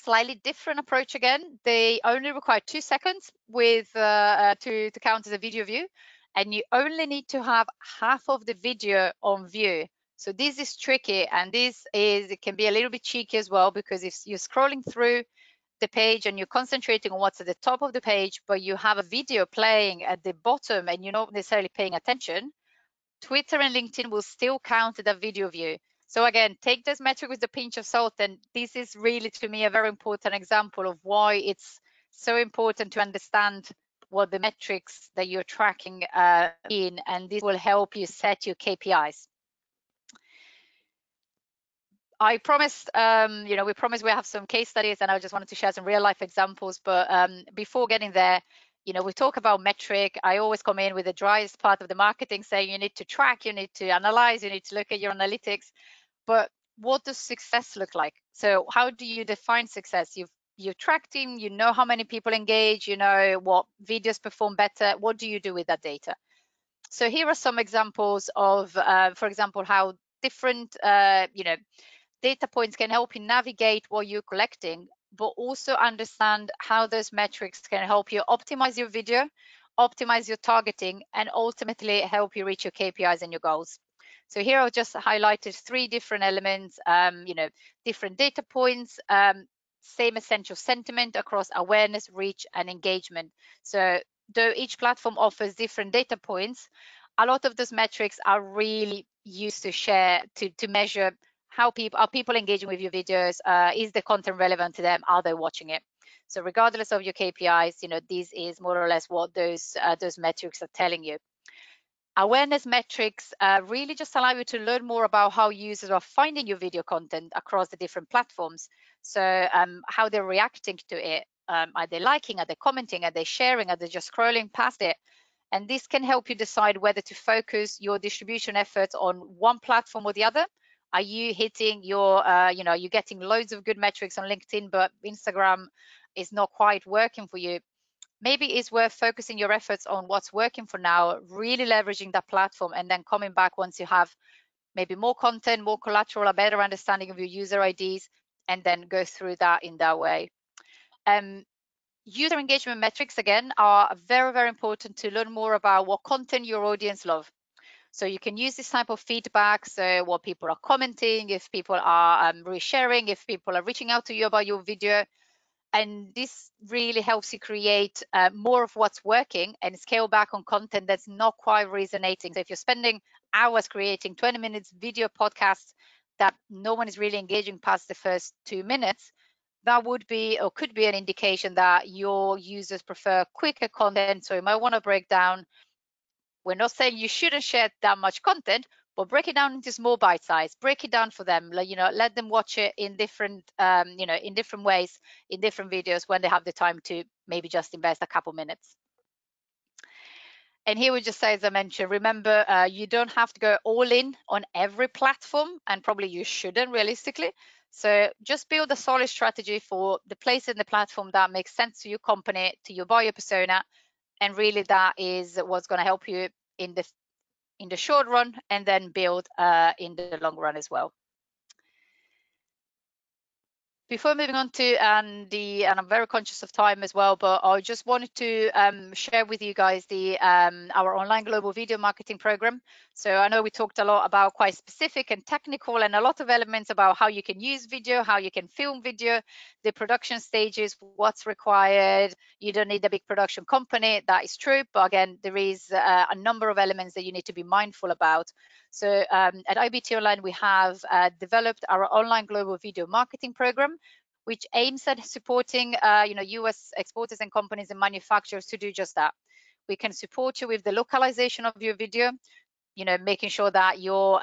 slightly different approach. Again, they only require 2 seconds to count as a video view, and you only need to have half of the video on view. So this is tricky, and it can be a little bit cheeky as well, because if you're scrolling through the page and you're concentrating on what's at the top of the page, but you have a video playing at the bottom and you're not necessarily paying attention, Twitter and LinkedIn will still count that video view. So again, take this metric with a pinch of salt, and this is really, to me, a very important example of why it's so important to understand what the metrics that you're tracking mean, and this will help you set your KPIs. I promised, we promised we have some case studies, and I just wanted to share some real life examples. But before getting there, we talk about metric. I always come in with the driest part of the marketing, saying you need to track, you need to analyze, you need to look at your analytics. But what does success look like? So how do you define success? You've you're tracking, you know how many people engage, you know what videos perform better. What do you do with that data? So here are some examples of, for example, how different, data points can help you navigate what you're collecting, but also understand how those metrics can help you optimize your video, optimize your targeting, and ultimately help you reach your KPIs and your goals. So here I've just highlighted 3 different elements, different data points, same essential sentiment across awareness, reach, and engagement. So though each platform offers different data points, a lot of those metrics are really used to share, to measure how people engaging with your videos. Is the content relevant to them? Are they watching it? So regardless of your KPIs, this is more or less what those metrics are telling you. Awareness metrics really just allow you to learn more about how users are finding your video content across the different platforms. So how they're reacting to it. Are they liking? Are they commenting? Are they sharing? Are they just scrolling past it? And this can help you decide whether to focus your distribution efforts on one platform or the other. Are you hitting your, you're getting loads of good metrics on LinkedIn, but Instagram is not quite working for you? Maybe it's worth focusing your efforts on what's working for now, really leveraging that platform, and then coming back once you have maybe more content, more collateral, a better understanding of your user IDs, and then go through that in that way. User engagement metrics, again, are very, very important to learn more about what content your audience love. So you can use this type of feedback, so what people are commenting, if people are resharing, if people are reaching out to you about your video. And this really helps you create more of what's working and scale back on content that's not quite resonating. So if you're spending hours creating 20 minutes video podcasts that no one is really engaging past the first 2 minutes, that would be or could be an indication that your users prefer quicker content. So you might want to break down. We're not saying you shouldn't share that much content, but break it down into small bite size. Break it down for them. Let them watch it in different, in different ways, in different videos when they have the time to maybe just invest a couple minutes. And here we just say, as I mentioned, remember, you don't have to go all in on every platform, and probably you shouldn't realistically. So just build a solid strategy for the place in the platform that makes sense to your company, to your buyer persona, and really that is what's going to help you in the short run, and then build in the long run as well. Before moving on to and I'm very conscious of time as well, but I just wanted to share with you guys our online global video marketing program. So I know we talked a lot about quite specific and technical, and a lot of elements about how you can use video, how you can film video, the production stages, what's required. You don't need a big production company, that is true, but again, there is a number of elements that you need to be mindful about. So at IBT Online, we have developed our online global video marketing program, which aims at supporting US exporters and companies and manufacturers to do just that. We can support you with the localization of your video, making sure that your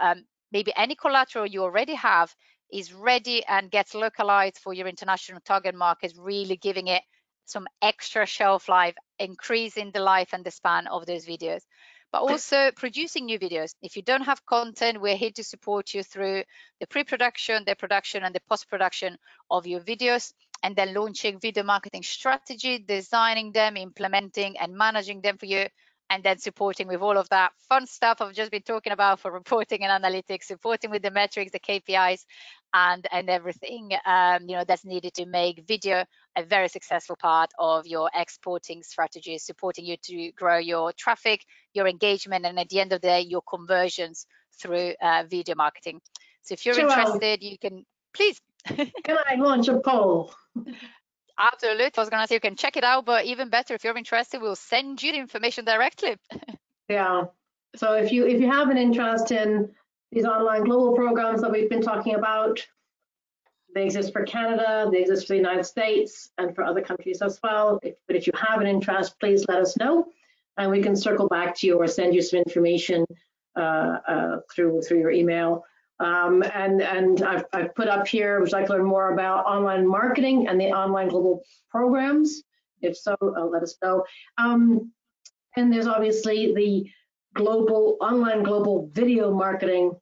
maybe any collateral you already have is ready and gets localized for your international target market, really giving it some extra shelf life, increasing the life and the span of those videos. But also producing new videos. If you don't have content, we're here to support you through the pre-production, the production, and the post-production of your videos, and then launching video marketing strategy, designing them, implementing and managing them for you, and then supporting with all of that fun stuff I've just been talking about for reporting and analytics, supporting with the metrics, the KPIs, and everything that's needed to make video a very successful part of your exporting strategy, supporting you to grow your traffic, your engagement, and at the end of the day, your conversions through video marketing. So if you're interested, you can, please. Can I launch a poll? Absolutely. I was going to say you can check it out, but even better, if you're interested, we'll send you the information directly. Yeah. So if you have an interest in these online global programs that we've been talking about, they exist for Canada, they exist for the United States, and for other countries as well. But if you have an interest, please let us know, and we can circle back to you or send you some information through your email. And I've put up here, would you like to learn more about online marketing and the online global programs? If so, let us know. And there's obviously the online global video marketing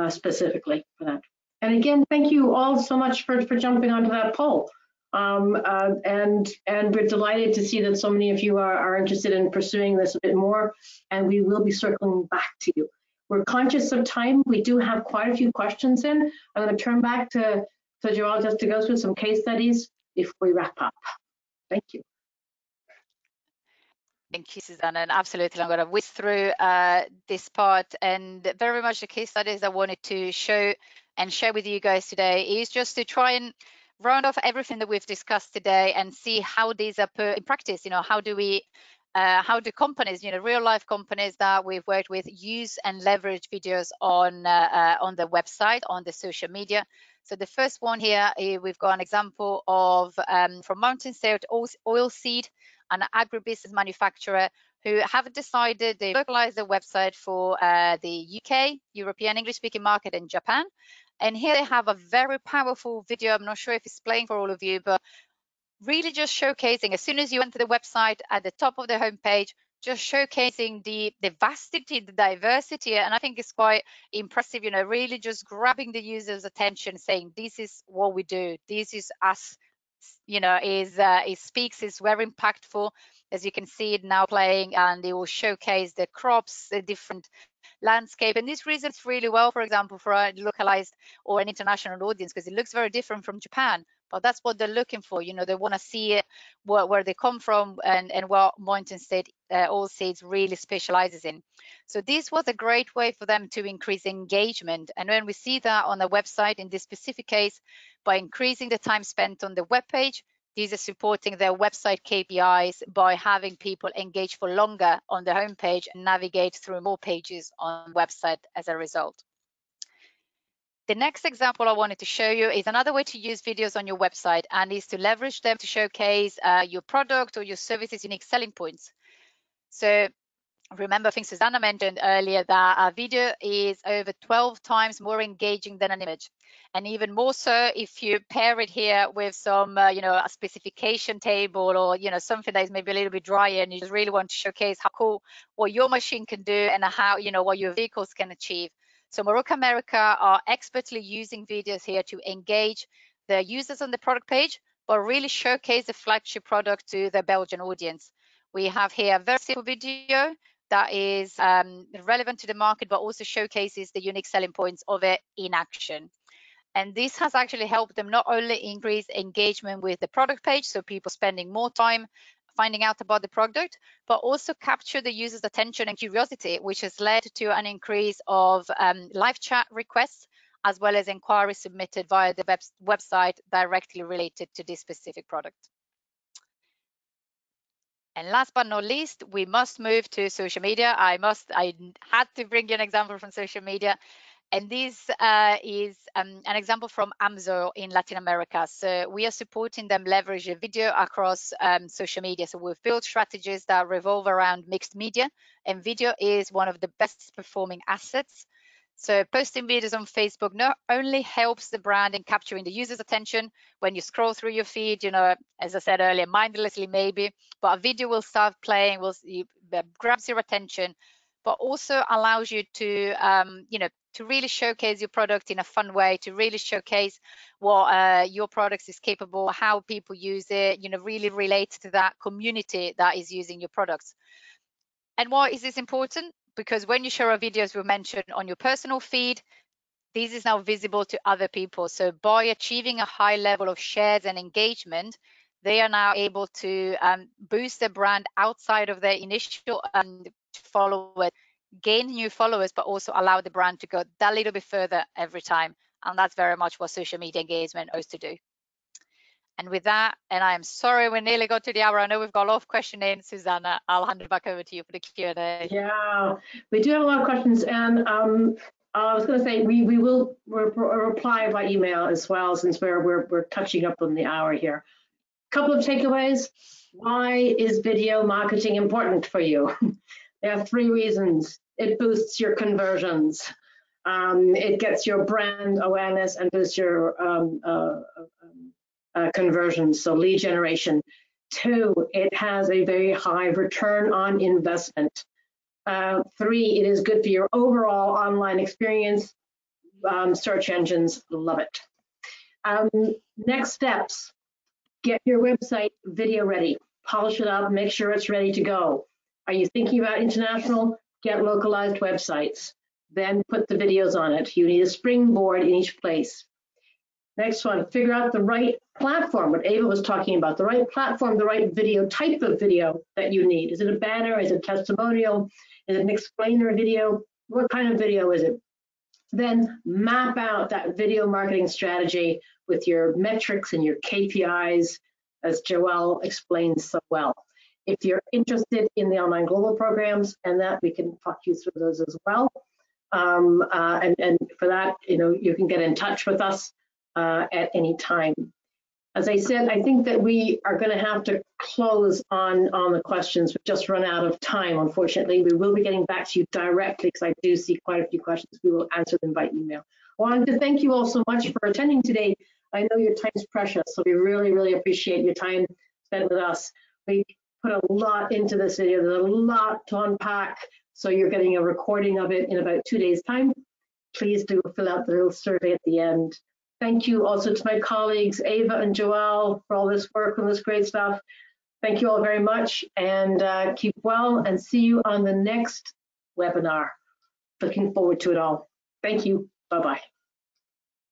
specifically for that. And again, thank you all so much for jumping onto that poll. And we're delighted to see that so many of you are interested in pursuing this a bit more, and we will be circling back to you. We're conscious of time. We do have quite a few questions in. I'm going to turn back to Joelle just to go through some case studies before we wrap up. Thank you. Thank you, Susanna. And absolutely, I'm going to whiz through this part, and very much the case studies I wanted to show and share with you guys today is just to try and round off everything that we've discussed today and see how these are put in practice. How do companies, real life companies that we've worked with, use and leverage videos on the website, on the social media. So the first one here, we've got an example of from Mountain State Oilseed, an agribusiness manufacturer who have decided they localize their website for the UK, European English-speaking market, and Japan. And here they have a very powerful video. I'm not sure if it's playing for all of you, but really just showcasing, as soon as you enter the website, at the top of the homepage, just showcasing the vastity, the diversity. And I think it's quite impressive, really just grabbing the user's attention, saying, this is what we do. This is us, it speaks, is very impactful. As you can see it now playing, and it will showcase the crops, the different landscape. And this resonates really well, for example, for a localized or an international audience, because it looks very different from Japan. But that's what they're looking for. They want to see it, where they come from, and what Mountain State Oilseeds really specializes in. So this was a great way for them to increase engagement. And when we see that on the website, in this specific case, by increasing the time spent on the web page, these are supporting their website KPIs by having people engage for longer on the homepage and navigate through more pages on the website as a result. The next example I wanted to show you is another way to use videos on your website, and is to leverage them to showcase your product or your service's unique selling points. So remember, I think Susanna mentioned earlier that a video is over 12 times more engaging than an image. And even more so if you pair it here with some, a specification table, or, something that is maybe a little bit drier, and you just really want to showcase how cool what your machine can do and how, what your vehicles can achieve. So Morocco America are expertly using videos here to engage the users on the product page, but really showcase the flagship product to the Belgian audience. We have here a very simple video that is relevant to the market, but also showcases the unique selling points of it in action. And this has actually helped them not only increase engagement with the product page, so people spending more time finding out about the product, but also capture the user's attention and curiosity, which has led to an increase of live chat requests, as well as inquiries submitted via the website directly related to this specific product. And last but not least, we must move to social media. I had to bring you an example from social media. And this is an example from Amazon in Latin America. So we are supporting them leverage a video across social media. So we've built strategies that revolve around mixed media, and video is one of the best performing assets. So posting videos on Facebook not only helps the brand in capturing the user's attention when you scroll through your feed, as I said earlier, mindlessly maybe, but a video will start playing, grabs your attention, but also allows you to, to really showcase your product in a fun way, to really showcase what your product is capable, how people use it, really relate to that community that is using your products. And why is this important? Because when you share a video, as we mentioned, on your personal feed, this is now visible to other people. So by achieving a high level of shares and engagement, they are now able to boost their brand outside of their initial followers, gain new followers, but also allow the brand to go that little bit further every time. And that's very much what social media engagement owes to do. And with that, and I am sorry we nearly got to the hour. I know we've got a lot of questions in. Susanna, I'll hand it back over to you for the Q&A. Yeah, we do have a lot of questions, and I was going to say we will reply by email as well, since we're touching up on the hour here. Couple of takeaways. Why is video marketing important for you? There are 3 reasons. It boosts your conversions. It gets your brand awareness and boosts your conversions, so lead generation. 2, it has a very high return on investment. 3, it is good for your overall online experience. Search engines love it. Next steps. Get your website video ready, polish it up, make sure it's ready to go. Are you thinking about international? Get localized websites, then put the videos on it. You need a springboard in each place. Next one, figure out the right platform, what Ava was talking about, the right platform, the right video, type of video that you need. Is it a banner? Is it a testimonial? Is it an explainer video? What kind of video is it? Then map out that video marketing strategy with your metrics and your KPIs, as Joelle explained so well. If you're interested in the online global programs and that, we can talk you through those as well. And for that, you can get in touch with us at any time. As I said, I think that we are going to have to close on the questions. We've just run out of time, unfortunately. We will be getting back to you directly because I do see quite a few questions. We will answer them by email. I wanted to thank you all so much for attending today. I know your time is precious, so we really, really appreciate your time spent with us. We put a lot into this video. There's a lot to unpack, so you're getting a recording of it in about 2 days' time. Please do fill out the little survey at the end. Thank you also to my colleagues, Ava and Joelle, for all this work and this great stuff. Thank you all very much, and keep well, and see you on the next webinar. Looking forward to it all. Thank you. Bye-bye.